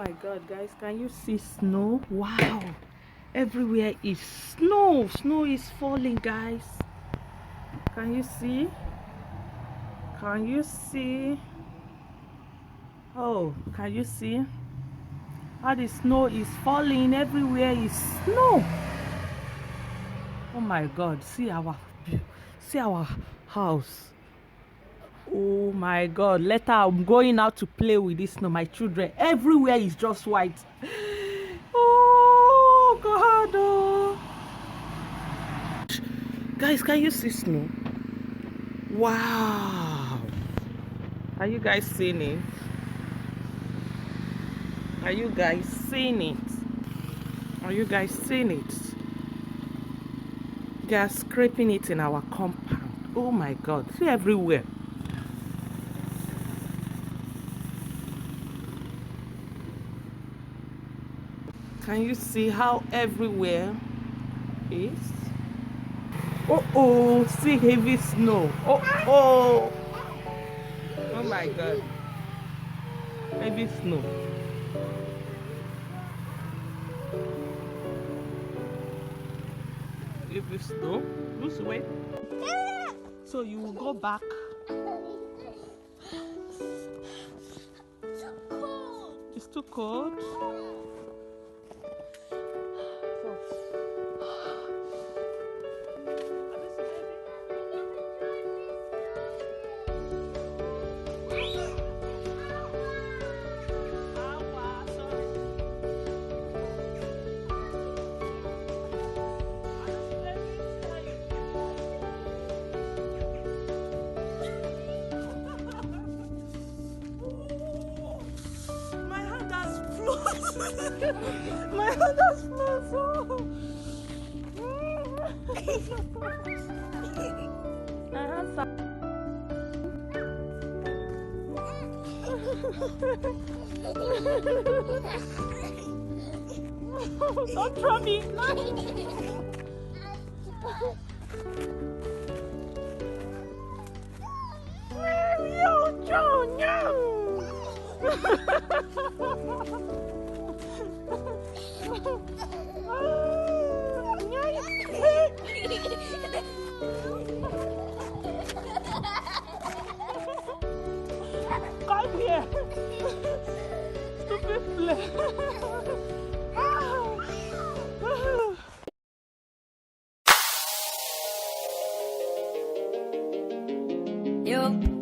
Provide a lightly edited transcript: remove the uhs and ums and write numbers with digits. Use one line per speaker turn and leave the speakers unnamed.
my god, guys, can you see snow? Wow, everywhere is snow. Snow is falling, guys. Can you see? Can you see? Oh, can you see how the snow is falling? Everywhere is snow. Oh my god, see our house. Oh my god, later I'm going out to play with this snow. My children, everywhere is just white. Oh god, oh. Guys, can you see snow? Wow, are you guys seeing it? Are you guys seeing it? Are you guys seeing it? They are scraping it in our compound. Oh my god, see everywhere. Can you see how everywhere is? Oh, see heavy snow. Oh my god, heavy snow. Heavy snow. This way. So you will go back. It's too cold. My hand has frozen. My hands are... Don't throw me. Come here. Stupid play.
Yo.